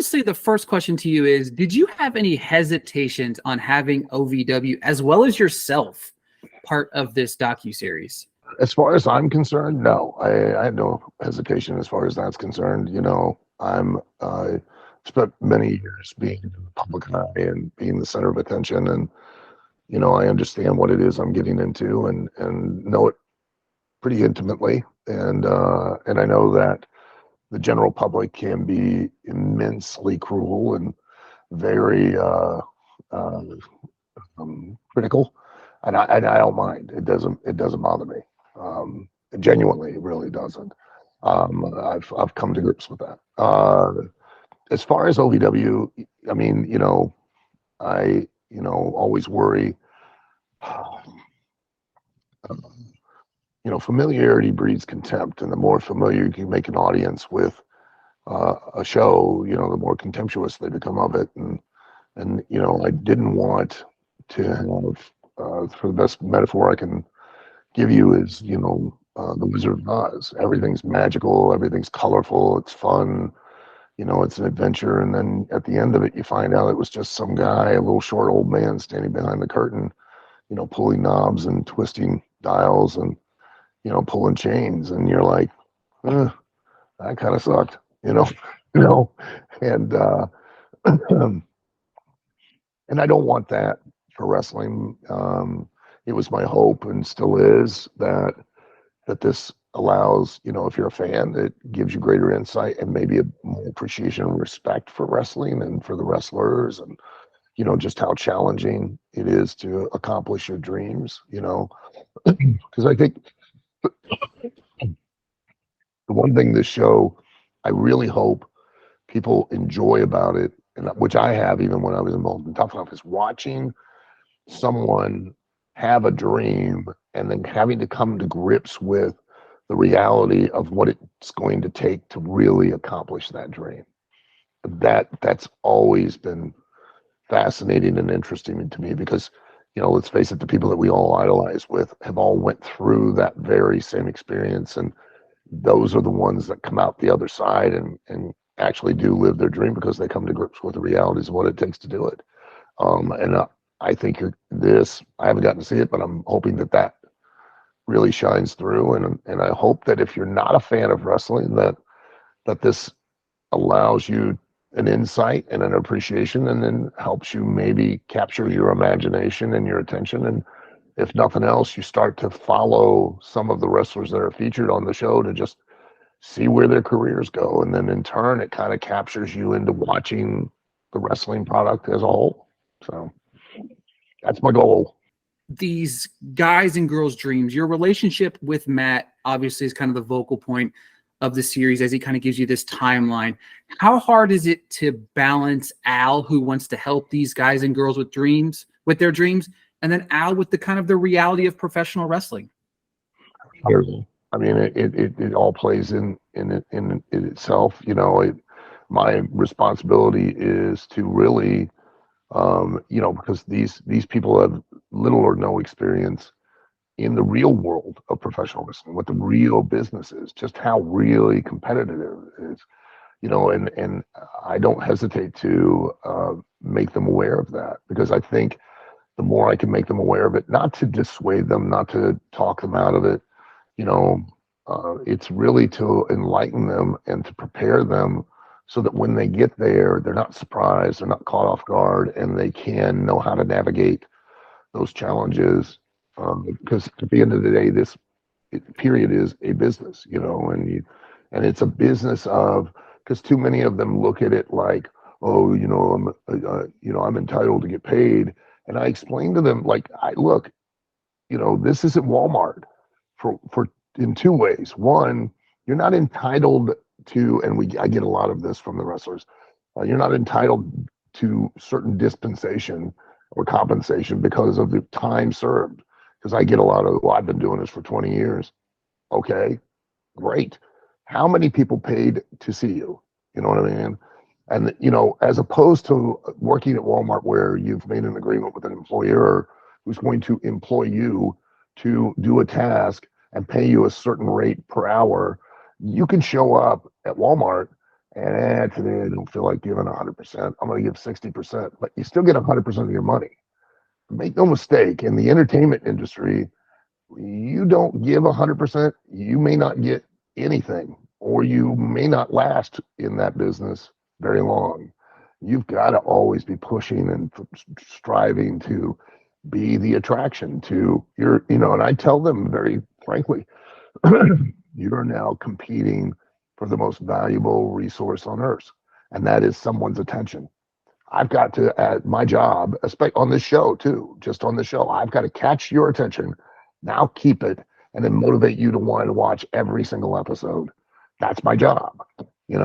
obviously the first question to you is, did you have any hesitations on having OVW as well as yourself part of this docuseries? As far as I'm concerned, no. I had no hesitation as far as that's concerned. I'm spent many years being in the public eye and being the center of attention, and I understand what it is I'm getting into, and know it pretty intimately, and I know that the general public can be immensely cruel and very uh, critical, and I don't mind. It doesn't bother me. Genuinely, it really doesn't. I've come to grips with that. As far as OVW, I mean, I always worry. Familiarity breeds contempt, and the more familiar you can make an audience with a show, the more contemptuous they become of it. And I didn't want to have, for the best metaphor I can give you is, the Wizard of Oz. Everything's magical, everything's colorful, it's fun, it's an adventure, and then at the end of it, you find out it was just some guy, a little short old man standing behind the curtain, pulling knobs and twisting dials and pulling chains, and you're like, that kind of sucked, and and I don't want that for wrestling. It was my hope, and still is, that this allows, if you're a fan, it gives you greater insight and maybe a more appreciation and respect for wrestling and for the wrestlers, and just how challenging it is to accomplish your dreams. Because I think the one thing this show, I really hope people enjoy about it, and which I have even when I was involved in Tough Enough, is watching someone have a dream and then having to come to grips with the reality of what it's going to take to really accomplish that dream. That's always been fascinating and interesting to me, because let's face it, the people that we all idolize with have all went through that very same experience, and those are the ones that come out the other side and actually do live their dream, because they come to grips with the realities of what it takes to do it. And I think I haven't gotten to see it, but I'm hoping that really shines through, and I hope that if you're not a fan of wrestling, that this allows you an insight and an appreciation, and then helps you maybe capture your imagination and your attention, and if nothing else, you start to follow some of the wrestlers that are featured on the show to just see where their careers go, and then in turn it kind of captures you into watching the wrestling product as a whole. So that's my goal. These guys and girls' dreams, your relationship with Matt obviously is kind of the vocal point of the series, as he kind of gives you this timeline. How hard is it to balance Al, who wants to help these guys and girls with their dreams, and then Al with the kind of the reality of professional wrestling? I mean, it all plays in itself. My responsibility is to really, because these people have little or no experience in the real world of professional wrestling, what the real business is, just how really competitive it is, and I don't hesitate to make them aware of that, because I think the more I can make them aware of it, not to dissuade them, not to talk them out of it, it's really to enlighten them and to prepare them so that when they get there, they're not surprised, they're not caught off guard, and they can know how to navigate those challenges. Because at the end of the day, this period is a business, and it's a business of, because too many of them look at it like, oh, I'm entitled to get paid. And I explain to them, like, look, this isn't Walmart for in two ways. One, you're not entitled to, and I get a lot of this from the wrestlers, you're not entitled to certain dispensation or compensation because of the time served. Because I get a lot of, well, I've been doing this for 20 years. Okay, great. How many people paid to see you? You know what I mean? And, as opposed to working at Walmart, where you've made an agreement with an employer who's going to employ you to do a task and pay you a certain rate per hour, you can show up at Walmart And today I don't feel like giving 100%. I'm going to give 60%, but you still get 100% of your money. Make no mistake, in the entertainment industry, you don't give 100%, you may not get anything, or you may not last in that business very long. You've got to always be pushing and striving to be the attraction to your, and I tell them very frankly, you're now competing for the most valuable resource on earth, and that is someone's attention. I've got to, at my job, especially on this show too, just on the show, I've got to catch your attention, now keep it, and then motivate you to want to watch every single episode. That's my job, and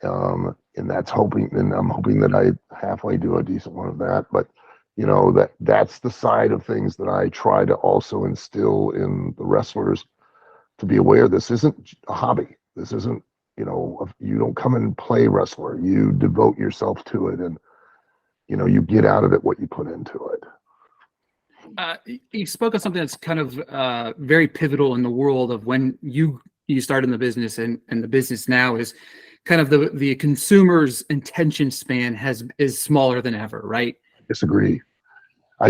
I'm hoping that I halfway do a decent one of that. But that's the side of things that I try to also instill in the wrestlers, to be aware this isn't a hobby. This isn't, you don't come and play wrestler. You devote yourself to it, and you get out of it what you put into it. You spoke of something that's kind of very pivotal in the world of when you started in the business, and the business now is kind of the consumer's attention span is smaller than ever, right? Disagree. I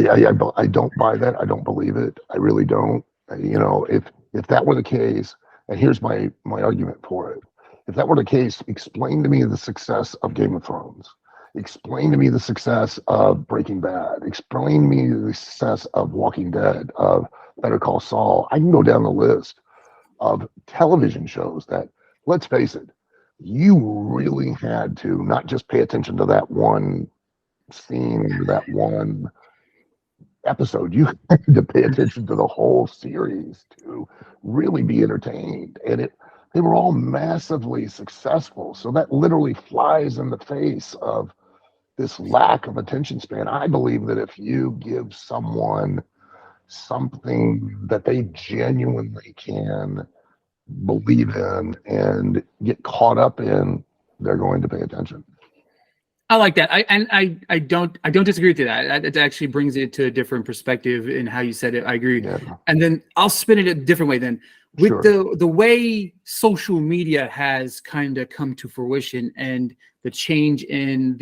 don't buy that. I don't believe it. I really don't. If that were the case, and here's my argument for it. If that were the case, explain to me the success of Game of Thrones. Explain to me the success of Breaking Bad. Explain to me the success of Walking Dead, of Better Call Saul. I can go down the list of television shows that, let's face it, you really had to not just pay attention to that one scene, that one episode. You had to pay attention to the whole series to really be entertained. And they were all massively successful. So that literally flies in the face of this lack of attention span. I believe that if you give someone something that they genuinely can believe in and get caught up in, they're going to pay attention. I like that. I don't disagree with that. It actually brings it to a different perspective in how you said it. I agree. Yeah. And then I'll spin it a different way then. With the way social media has kind of come to fruition, and the change in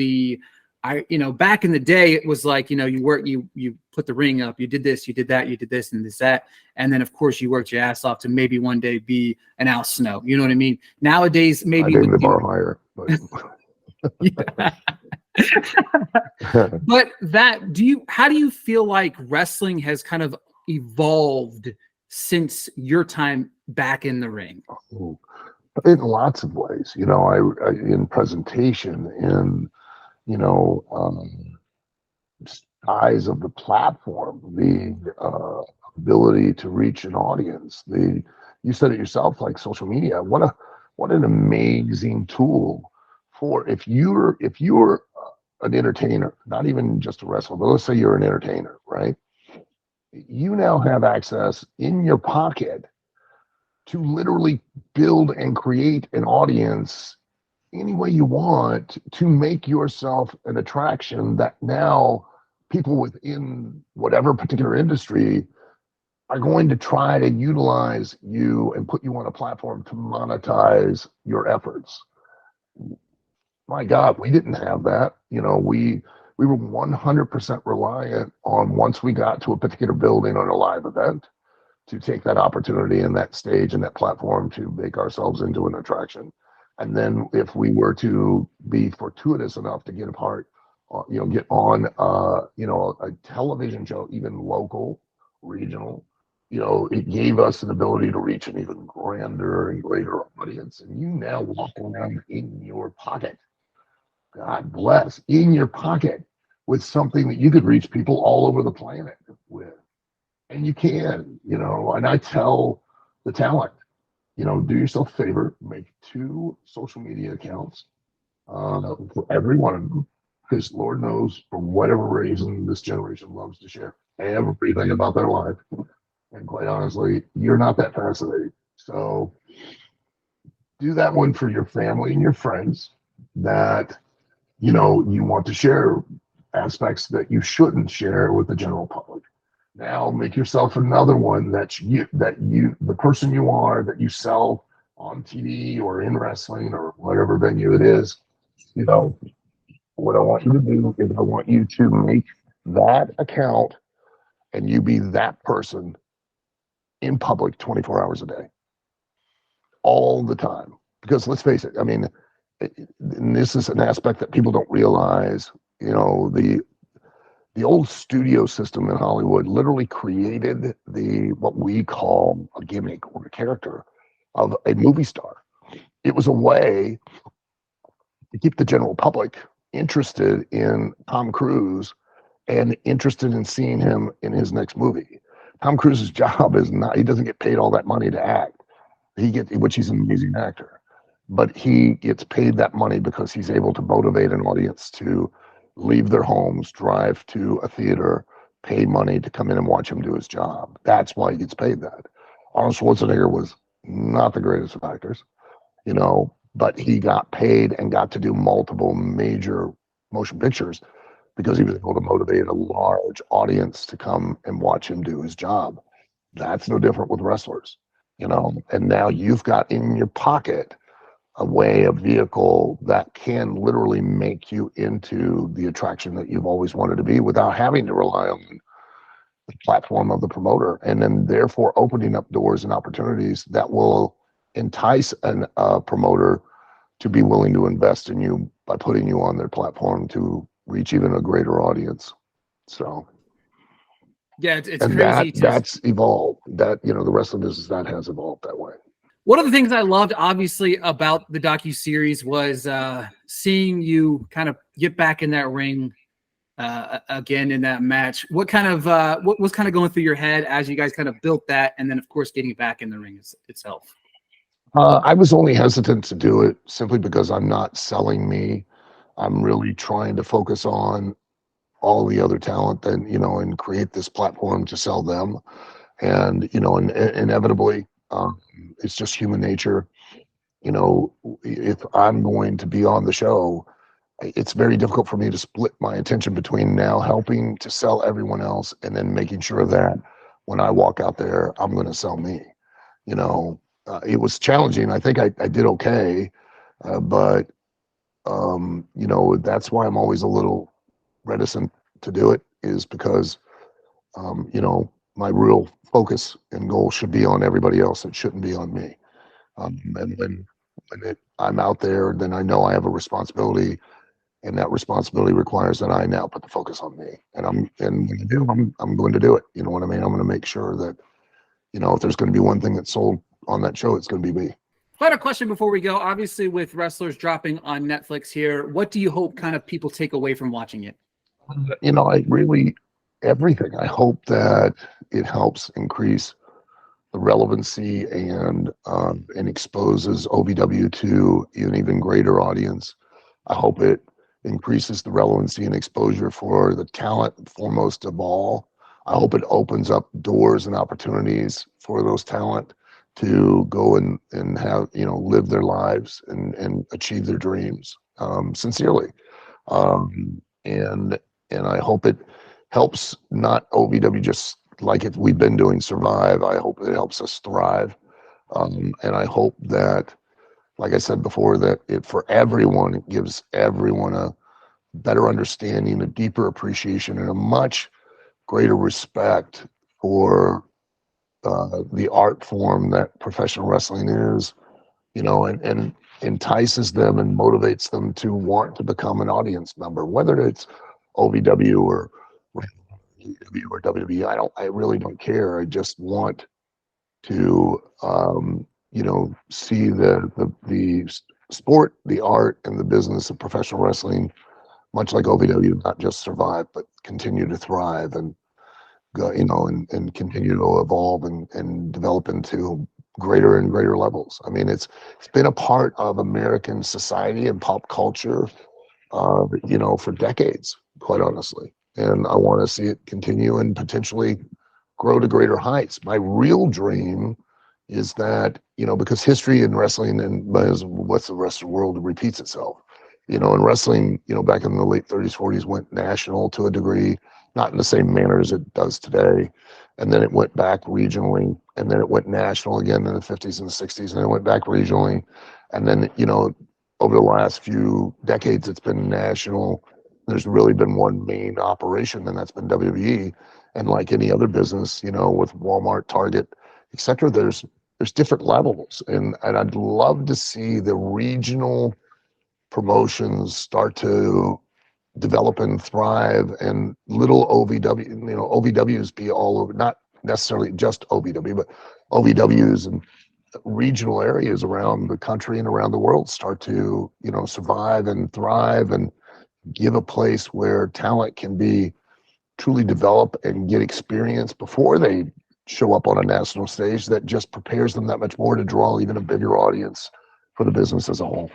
back in the day, it was like, you put the ring up, you did this, you did that, you did this and this, that. And then of course you worked your ass off to maybe one day be an Al Snow. You know what I mean? Nowadays, maybe I named the bar higher, but but how do you feel like wrestling has kind of evolved since your time back in the ring? In lots of ways, I in presentation, in size of the platform, the ability to reach an audience. You said it yourself, like social media. What an amazing tool for if you're an entertainer, not even just a wrestler, but let's say you're an entertainer, right? You now have access in your pocket to literally build and create an audience any way you want, to make yourself an attraction that now people within whatever particular industry are going to try to utilize you and put you on a platform to monetize your efforts. My God, we didn't have that. We were 100% reliant on, once we got to a particular building on a live event, to take that opportunity and that stage and that platform to make ourselves into an attraction. And then if we were to be fortuitous enough to get a part, get on, a television show, even local, regional, it gave us an ability to reach an even grander and greater audience. And you now walk around in your pocket, God bless, in your pocket, with something that you could reach people all over the planet with. And you can, and I tell the talent, do yourself a favor, make 2 social media accounts for every one of them, because Lord knows, for whatever reason, this generation loves to share everything about their life. And quite honestly, you're not that fascinating. So do that one for your family and your friends that, you want to share aspects that you shouldn't share with the general public. Now make yourself another one the person you are, that you sell on TV or in wrestling or whatever venue it is, you know, what I want you to do is I want you to make that account and you be that person in public 24 hours a day, all the time. Because let's face it, I mean, and this is an aspect that people don't realize, you know, the old studio system in Hollywood literally created what we call a gimmick or a character of a movie star. It was a way to keep the general public interested in Tom Cruise and interested in seeing him in his next movie. Tom Cruise's job is not, he doesn't get paid all that money to act. Which he's an amazing actor, but he gets paid that money because he's able to motivate an audience to leave their homes, drive to a theater, pay money to come in and watch him do his job. That's why he gets paid that. Arnold Schwarzenegger was not the greatest of actors, you know, but he got paid and got to do multiple major motion pictures because he was able to motivate a large audience to come and watch him do his job. That's no different with wrestlers. You know, and now you've got in your pocket a vehicle that can literally make you into the attraction that you've always wanted to be without having to rely on the platform of the promoter, and then therefore opening up doors and opportunities that will entice a promoter to be willing to invest in you by putting you on their platform to reach even a greater audience. So. Yeah, it's And crazy. that's evolved. That, you know, the wrestling business that has evolved that way. One of the things I loved, obviously, about the docu-series was seeing you kind of get back in that ring again in that match. What kind of what was kind of going through your head as you guys kind of built that, and then of course getting back in the ring itself? I was only hesitant to do it simply because I'm not selling me. I'm really trying to focus on all the other talent and, you know, and create this platform to sell them. And, you know, and inevitably, it's just human nature. You know, if I'm going to be on the show, it's very difficult for me to split my attention between now helping to sell everyone else and then making sure that when I walk out there, I'm going to sell me. You know, it was challenging. I think I did okay, but you know, that's why I'm always a little reticent to do it, is because you know, my real focus and goal should be on everybody else. It shouldn't be on me. And when I'm out there, then I know I have a responsibility, and that responsibility requires that I now put the focus on me. And when I do, I'm going to do it. You know what I mean? I'm going to make sure that, you know, if there's going to be one thing that's sold on that show, it's going to be me. Final question before we go. Obviously, with Wrestlers dropping on Netflix here, what do you hope kind of people take away from watching it? You know, everything. I hope that it helps increase the relevancy and exposes OVW to an even greater audience. I hope it increases the relevancy and exposure for the talent, foremost of all. I hope it opens up doors and opportunities for those talent to go and have, you know, live their lives and achieve their dreams, sincerely. And I hope it helps not OVW just like we've been doing survive. I hope it helps us thrive. And I hope that, like I said before, that for everyone, it gives everyone a better understanding, a deeper appreciation, and a much greater respect for the art form that professional wrestling is, you know, and entices them and motivates them to want to become an audience member, whether it's OVW or WWE. I really don't care. I just want to, you know, see the sport, the art, and the business of professional wrestling, much like OVW, not just survive, but continue to thrive and go, you know, and continue to evolve and develop into greater and greater levels. I mean, it's been a part of American society and pop culture, you know, for decades, quite honestly. And I want to see it continue and potentially grow to greater heights. My real dream is that, you know, because history in wrestling and what's the rest of the world repeats itself. You know, in wrestling, you know, back in the late 30s, 40s went national to a degree. not in the same manner as it does today. And then it went back regionally, and then it went national again in the 50s and the 60s, and it went back regionally. And then, you know, over the last few decades, it's been national. There's really been one main operation, and that's been WWE. And like any other business, you know, with Walmart, Target, et cetera, there's different levels. And I'd love to see the regional promotions start to develop and thrive, and little OVW, you know, OVWs be all over, not necessarily just OVW, but OVWs and regional areas around the country and around the world start to, you know, survive and thrive, and give a place where talent can be truly develop and get experience before they show up on a national stage, that just prepares them that much more to draw even a bigger audience for the business as a whole.